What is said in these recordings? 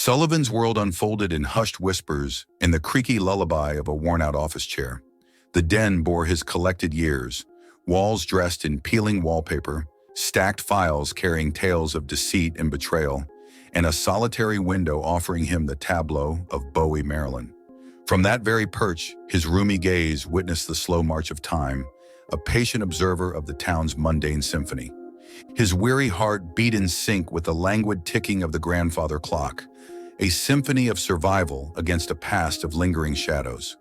Sullivan's world unfolded in hushed whispers in the creaky lullaby of a worn-out office chair. The den bore his collected years, walls dressed in peeling wallpaper, stacked files carrying tales of deceit and betrayal, and a solitary window offering him the tableau of Bowie, Maryland. From that very perch, his roomy gaze witnessed the slow march of time, a patient observer of the town's mundane symphony. His weary heart beat in sync with the languid ticking of the grandfather clock, a symphony of survival against a past of lingering shadows.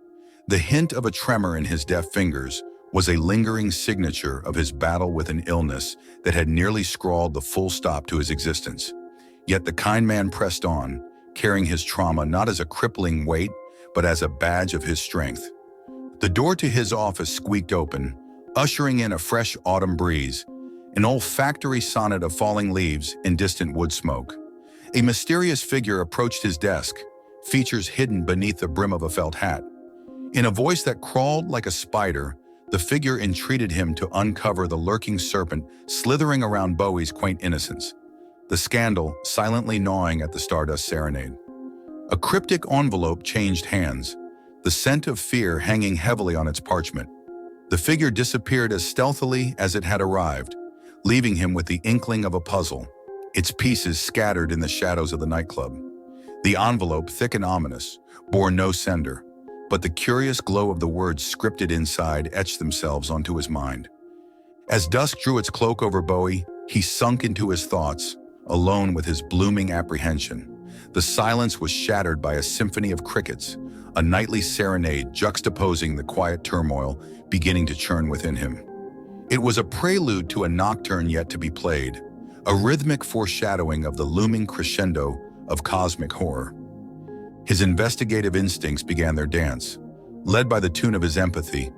The hint of a tremor in his deft fingers was a lingering signature of his battle with an illness that had nearly scrawled the full stop to his existence. Yet the kind man pressed on, carrying his trauma not as a crippling weight, but as a badge of his strength. The door to his office squeaked open, ushering in a fresh autumn breeze, an olfactory sonnet of falling leaves and distant wood smoke. A mysterious figure approached his desk, features hidden beneath the brim of a felt hat. In a voice that crawled like a spider, the figure entreated him to uncover the lurking serpent slithering around Bowie's quaint innocence, the scandal silently gnawing at the Stardust Serenade. A cryptic envelope changed hands, the scent of fear hanging heavily on its parchment. The figure disappeared as stealthily as it had arrived, leaving him with the inkling of a puzzle, its pieces scattered in the shadows of the nightclub. The envelope, thick and ominous, bore no sender, but the curious glow of the words scripted inside etched themselves onto his mind. As dusk drew its cloak over Bowie, he sunk into his thoughts, alone with his blooming apprehension. The silence was shattered by a symphony of crickets, a nightly serenade juxtaposing the quiet turmoil beginning to churn within him. It was a prelude to a nocturne yet to be played, a rhythmic foreshadowing of the looming crescendo of cosmic horror. His investigative instincts began their dance, led by the tune of his empathy,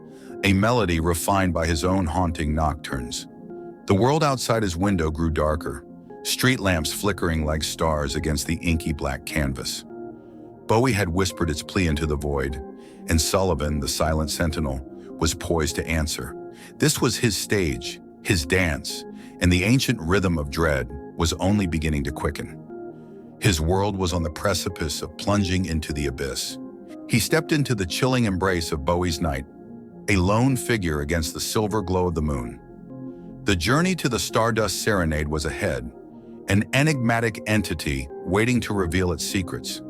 a melody refined by his own haunting nocturnes. The world outside his window grew darker, street lamps flickering like stars against the inky black canvas. Bowie had whispered its plea into the void, and Sullivan, the silent sentinel, was poised to answer. This was his stage, his dance, and the ancient rhythm of dread was only beginning to quicken. His world was on the precipice of plunging into the abyss. He stepped into the chilling embrace of Bowie's night, a lone figure against the silver glow of the moon. The journey to the Stardust Serenade was ahead, an enigmatic entity waiting to reveal its secrets.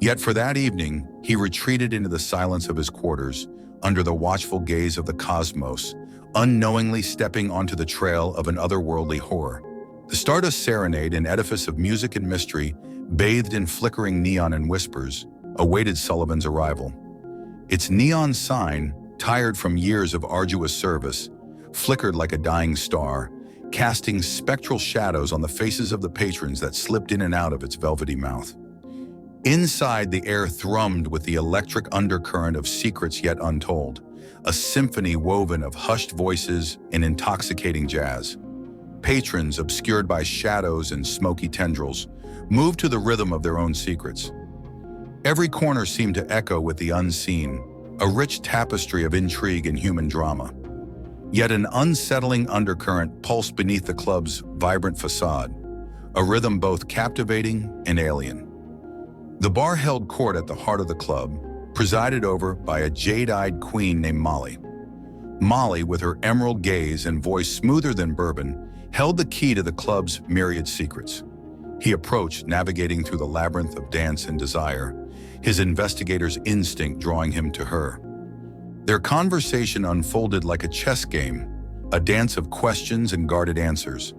Yet for that evening, he retreated into the silence of his quarters, under the watchful gaze of the cosmos, unknowingly stepping onto the trail of an otherworldly horror. The Stardust Serenade, an edifice of music and mystery, bathed in flickering neon and whispers, awaited Sullivan's arrival. Its neon sign, tired from years of arduous service, flickered like a dying star, casting spectral shadows on the faces of the patrons that slipped in and out of its velvety mouth. Inside, the air thrummed with the electric undercurrent of secrets yet untold, a symphony woven of hushed voices and intoxicating jazz. Patrons, obscured by shadows and smoky tendrils, moved to the rhythm of their own secrets. Every corner seemed to echo with the unseen, a rich tapestry of intrigue and human drama. Yet an unsettling undercurrent pulsed beneath the club's vibrant facade, a rhythm both captivating and alien. The bar held court at the heart of the club, presided over by a jade-eyed queen named Molly. Molly, with her emerald gaze and voice smoother than bourbon, held the key to the club's myriad secrets. He approached, navigating through the labyrinth of dance and desire, his investigator's instinct drawing him to her. Their conversation unfolded like a chess game, a dance of questions and guarded answers.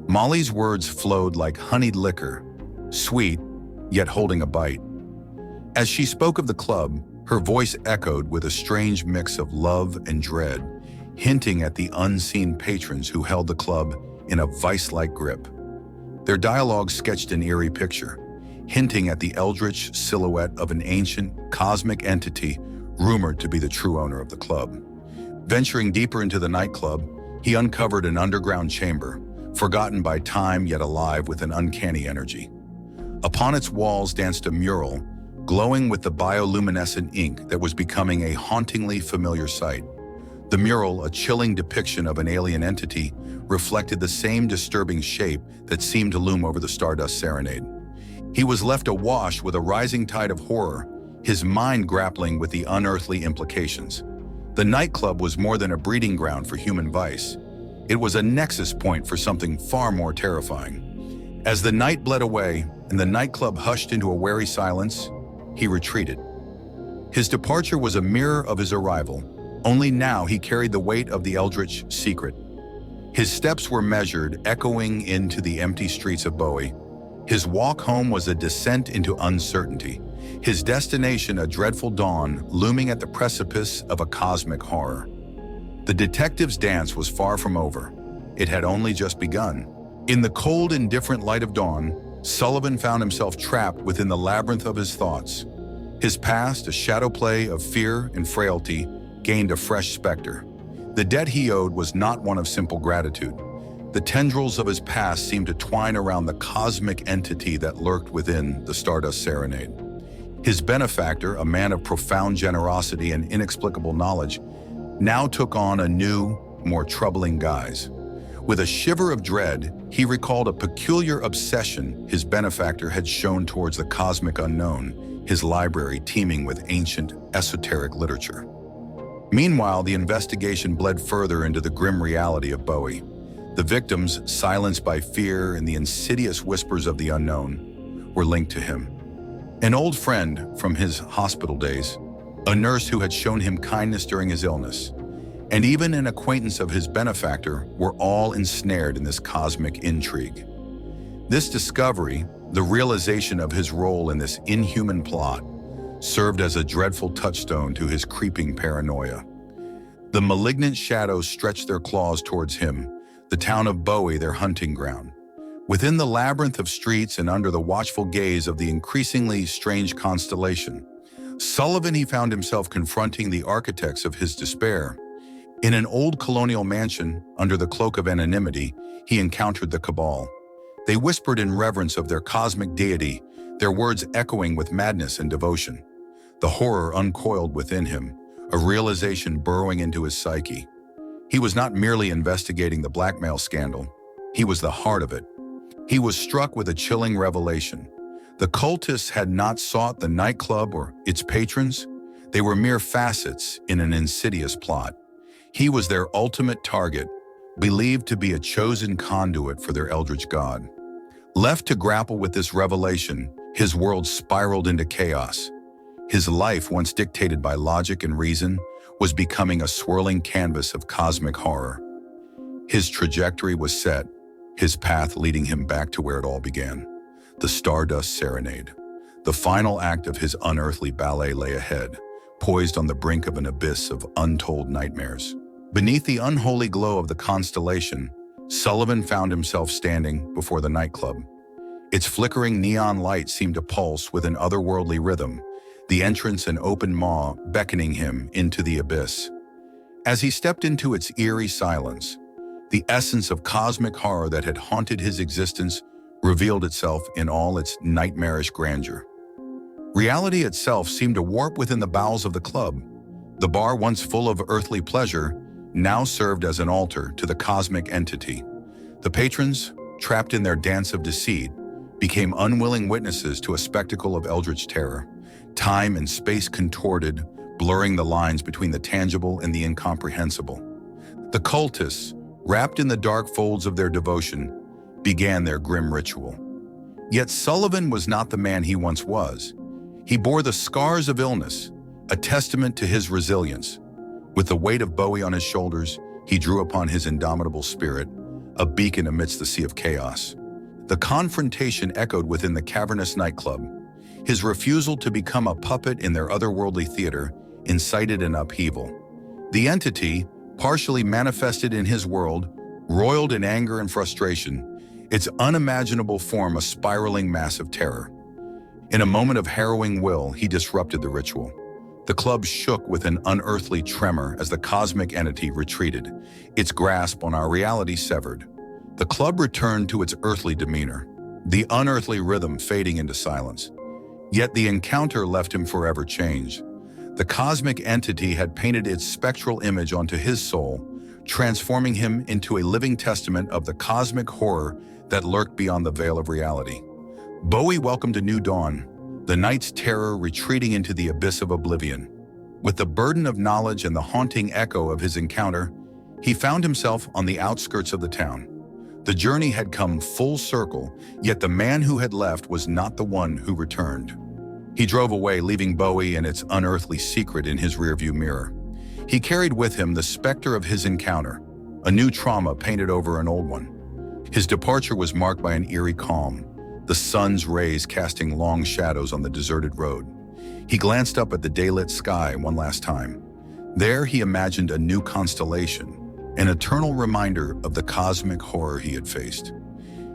Molly's words flowed like honeyed liquor, sweet, yet holding a bite. As she spoke of the club, her voice echoed with a strange mix of love and dread, hinting at the unseen patrons who held the club in a vice-like grip. Their dialogue sketched an eerie picture, hinting at the eldritch silhouette of an ancient, cosmic entity rumored to be the true owner of the club. Venturing deeper into the nightclub, he uncovered an underground chamber, forgotten by time yet alive with an uncanny energy. Upon its walls danced a mural, glowing with the bioluminescent ink that was becoming a hauntingly familiar sight. The mural, a chilling depiction of an alien entity, reflected the same disturbing shape that seemed to loom over the Stardust Serenade. He was left awash with a rising tide of horror, his mind grappling with the unearthly implications. The nightclub was more than a breeding ground for human vice. It was a nexus point for something far more terrifying. As the night bled away and the nightclub hushed into a wary silence, he retreated. His departure was a mirror of his arrival, only now he carried the weight of the eldritch secret. His steps were measured, echoing into the empty streets of Bowie. His walk home was a descent into uncertainty, his destination a dreadful dawn looming at the precipice of a cosmic horror. The detective's dance was far from over. It had only just begun. In the cold, indifferent light of dawn, Sullivan found himself trapped within the labyrinth of his thoughts. His past, a shadow play of fear and frailty, gained a fresh specter. The debt he owed was not one of simple gratitude. The tendrils of his past seemed to twine around the cosmic entity that lurked within the Stardust Serenade. His benefactor, a man of profound generosity and inexplicable knowledge, now took on a new, more troubling guise. With a shiver of dread, he recalled a peculiar obsession his benefactor had shown towards the cosmic unknown, his library teeming with ancient, esoteric literature. Meanwhile, the investigation bled further into the grim reality of Bowie. The victims, silenced by fear and the insidious whispers of the unknown, were linked to him. An old friend from his hospital days, a nurse who had shown him kindness during his illness, and even an acquaintance of his benefactor were all ensnared in this cosmic intrigue. This discovery, the realization of his role in this inhuman plot, served as a dreadful touchstone to his creeping paranoia. The malignant shadows stretched their claws towards him, the town of Bowie their hunting ground. Within the labyrinth of streets and under the watchful gaze of the increasingly strange constellation, Sullivan he found himself confronting the architects of his despair. In an old colonial mansion, under the cloak of anonymity, he encountered the Cabal. They whispered in reverence of their cosmic deity, their words echoing with madness and devotion. The horror uncoiled within him, a realization burrowing into his psyche. He was not merely investigating the blackmail scandal, he was the heart of it. He was struck with a chilling revelation. The cultists had not sought the nightclub or its patrons. They were mere facets in an insidious plot. He was their ultimate target, believed to be a chosen conduit for their eldritch god. Left to grapple with this revelation, his world spiraled into chaos. His life, once dictated by logic and reason, was becoming a swirling canvas of cosmic horror. His trajectory was set, his path leading him back to where it all began, the Stardust Serenade. The final act of his unearthly ballet lay ahead, poised on the brink of an abyss of untold nightmares. Beneath the unholy glow of the constellation, Sullivan found himself standing before the nightclub. Its flickering neon light seemed to pulse with an otherworldly rhythm, the entrance an open maw beckoning him into the abyss. As he stepped into its eerie silence, the essence of cosmic horror that had haunted his existence revealed itself in all its nightmarish grandeur. Reality itself seemed to warp within the bowels of the club. The bar, once full of earthly pleasure, now served as an altar to the cosmic entity. The patrons, trapped in their dance of deceit, became unwilling witnesses to a spectacle of eldritch terror. Time and space contorted, blurring the lines between the tangible and the incomprehensible. The cultists, wrapped in the dark folds of their devotion, began their grim ritual. Yet Sullivan was not the man he once was. He bore the scars of illness, a testament to his resilience. With the weight of Bowie on his shoulders, he drew upon his indomitable spirit, a beacon amidst the sea of chaos. The confrontation echoed within the cavernous nightclub. His refusal to become a puppet in their otherworldly theater incited an upheaval. The entity, partially manifested in his world, roiled in anger and frustration, its unimaginable form a spiraling mass of terror. In a moment of harrowing will, he disrupted the ritual. The club shook with an unearthly tremor as the cosmic entity retreated, its grasp on our reality severed. The club returned to its earthly demeanor, the unearthly rhythm fading into silence. Yet the encounter left him forever changed. The cosmic entity had painted its spectral image onto his soul, transforming him into a living testament of the cosmic horror that lurked beyond the veil of reality. Bowie welcomed a new dawn, the night's terror retreating into the abyss of oblivion. With the burden of knowledge and the haunting echo of his encounter, he found himself on the outskirts of the town. The journey had come full circle, yet the man who had left was not the one who returned. He drove away, leaving Bowie and its unearthly secret in his rearview mirror. He carried with him the specter of his encounter, a new trauma painted over an old one. His departure was marked by an eerie calm, the sun's rays casting long shadows on the deserted road. He glanced up at the daylit sky one last time. There he imagined a new constellation, an eternal reminder of the cosmic horror he had faced.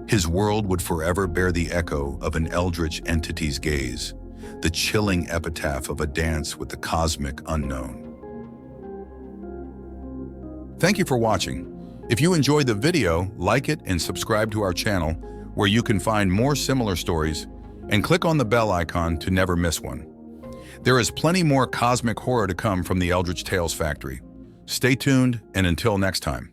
His world would forever bear the echo of an eldritch entity's gaze, the chilling epitaph of a dance with the cosmic unknown. Thank you for watching. If you enjoyed the video, like it and subscribe to our channel, where you can find more similar stories, and click on the bell icon to never miss one. There is plenty more cosmic horror to come from the Eldritch Tales Factory. Stay tuned, and until next time.